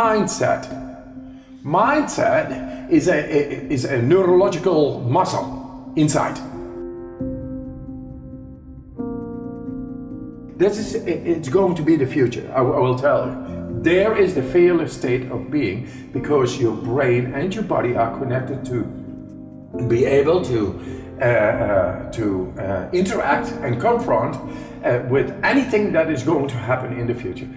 Mindset. Mindset is a neurological muscle inside. It's going to be the future, I will tell you. There is the fearless state of being, because your brain and your body are connected to be able to interact and confront with anything that is going to happen in the future.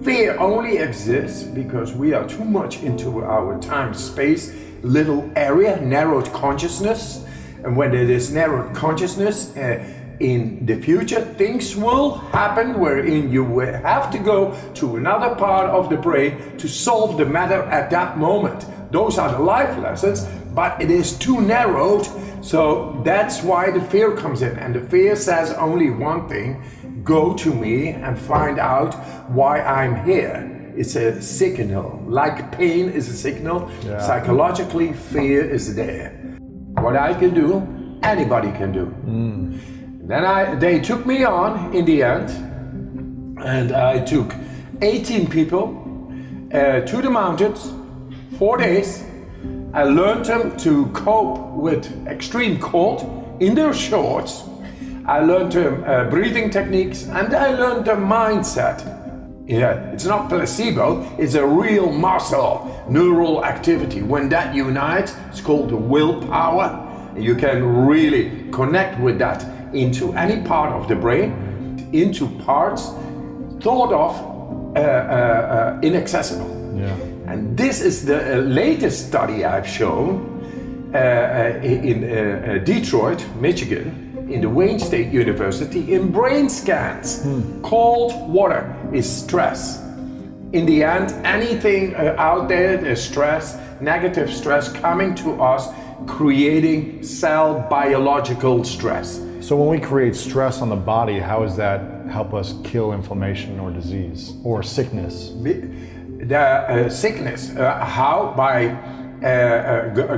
Fear only exists because we are too much into our time-space little area, narrowed consciousness. And when there is narrowed consciousness, in the future things will happen wherein you will have to go to another part of the brain to solve the matter at that moment. Those are the life lessons, but it is too narrowed, so that's why the fear comes in. And the fear says only one thing: go to me and find out why I'm here. It's a signal, like pain is a signal. Yeah. Psychologically, fear is there. What I can do, anybody can do. Then they took me on in the end, and I took 18 people to the mountains, 4 days. I learned them to cope with extreme cold in their shorts. I learned them breathing techniques, and I learned their mindset. Yeah, it's not placebo, it's a real muscle, neural activity. When that unites, it's called the willpower. You can really connect with that into any part of the brain, into parts thought of inaccessible. Yeah. And this is the latest study I've shown in Detroit, Michigan, in the Wayne State University, in brain scans. Cold water is stress. In the end, anything out there, there's stress, negative stress coming to us, creating cell biological stress. So when we create stress on the body, how does that help us kill inflammation or disease or sickness? The sickness, how? By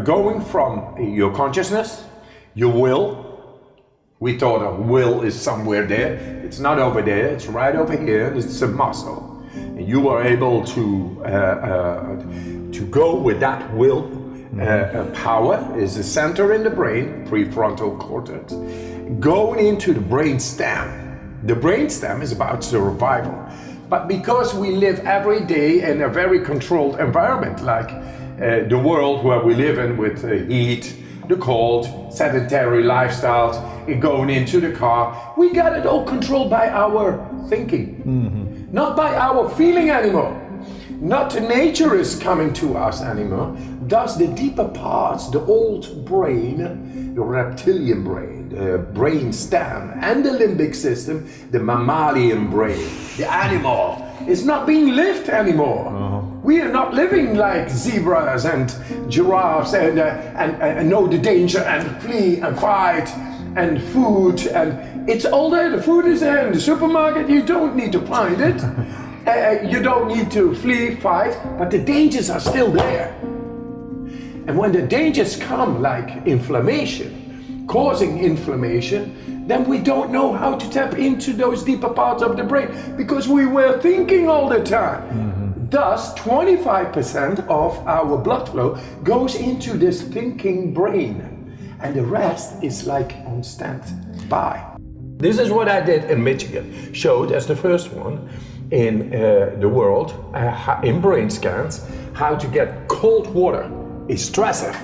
going from your consciousness, your will. We thought a will is somewhere there. It's not over there, it's right over here. It's a muscle. And you are able to go with that will. Power is the center in the brain, prefrontal cortex, going into the brain stem. The brain stem is about survival. But because we live every day in a very controlled environment, like the world where we live in, with the heat, the cold, sedentary lifestyles, going into the car, we got it all controlled by our thinking, not by our feeling anymore. Not nature is coming to us anymore. Thus the deeper parts, the old brain, the reptilian brain, the brain stem, and the limbic system, the mammalian brain, the animal, is not being lived anymore. We are not living like zebras and giraffes and know the danger and flee and fight and food, and it's all there. The food is there in the supermarket. You don't need to find it. You don't need to flee, fight, but the dangers are still there. And when the dangers come, like inflammation, causing inflammation, then we don't know how to tap into those deeper parts of the brain, because we were thinking all the time. Thus, 25% of our blood flow goes into this thinking brain, and the rest is like on standby. This is what I did in Michigan, showed as the first one in the world, in brain scans, how to get cold water, a stressor,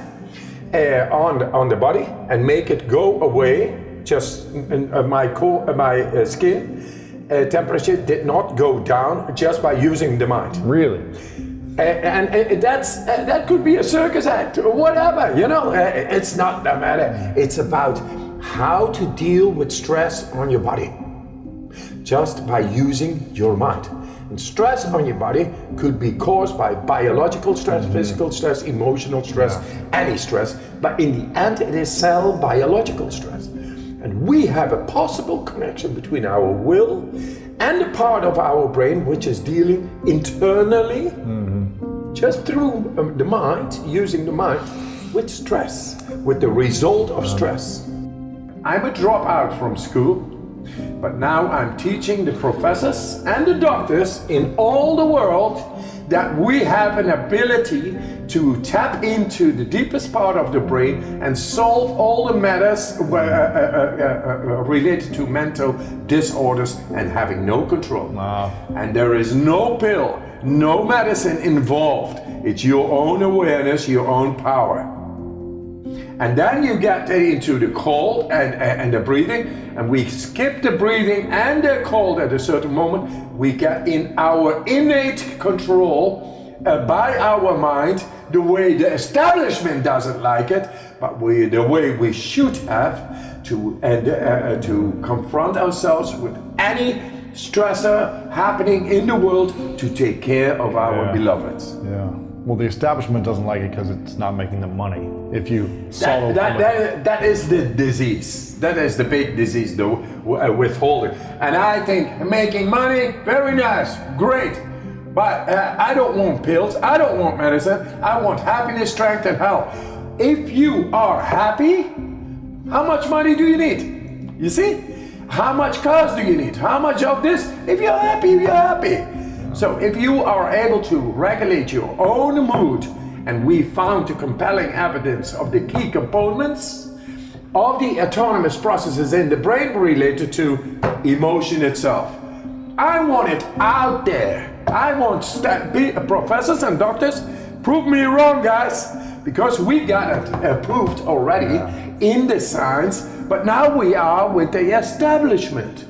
on the body, and make it go away. Just my skin temperature did not go down just by using the mind. Really? And that could be a circus act or whatever, you know. It's not that matter. It's about how to deal with stress on your body, just by using your mind. And stress on your body could be caused by biological stress, physical stress, emotional stress, any stress, but in the end it is cell biological stress. And we have a possible connection between our will and the part of our brain which is dealing internally, just through the mind, using the mind, with stress, with the result of stress. I'm a dropout from school. But now I'm teaching the professors and the doctors in all the world that we have an ability to tap into the deepest part of the brain and solve all the matters related to mental disorders and having no control. Wow. And there is no pill, no medicine involved. It's your own awareness, your own power. And then you get into the cold and the breathing, and we skip the breathing and the cold at a certain moment. We get in our innate control by our mind, the way the establishment doesn't like it, but the way we should have to confront ourselves with any stressor happening in the world to take care of our beloveds. Yeah. Well, the establishment doesn't like it because it's not making them money. If you solve that is the disease. That is the big disease, the withholding. And I think making money, very nice, great. But I don't want pills. I don't want medicine. I want happiness, strength, and health. If you are happy, how much money do you need? You see? How much cars do you need? How much of this? If you're happy, you're happy. So if you are able to regulate your own mood, and we found the compelling evidence of the key components of the autonomous processes in the brain related to emotion itself. I want it out there. I want professors and doctors, prove me wrong, guys, because we got it proved already in the science, but now we are with the establishment.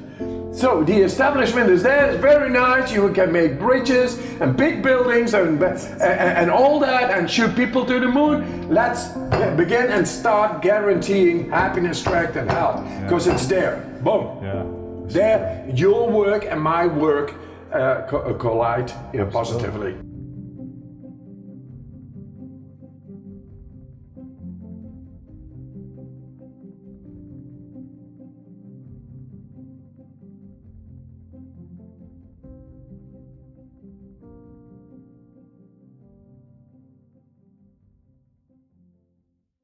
So the establishment is there, it's very nice, you can make bridges and big buildings and all that and shoot people to the moon. Let's begin and start guaranteeing happiness, strength and health, because it's there, boom. Yeah. There, your work and my work collide positively.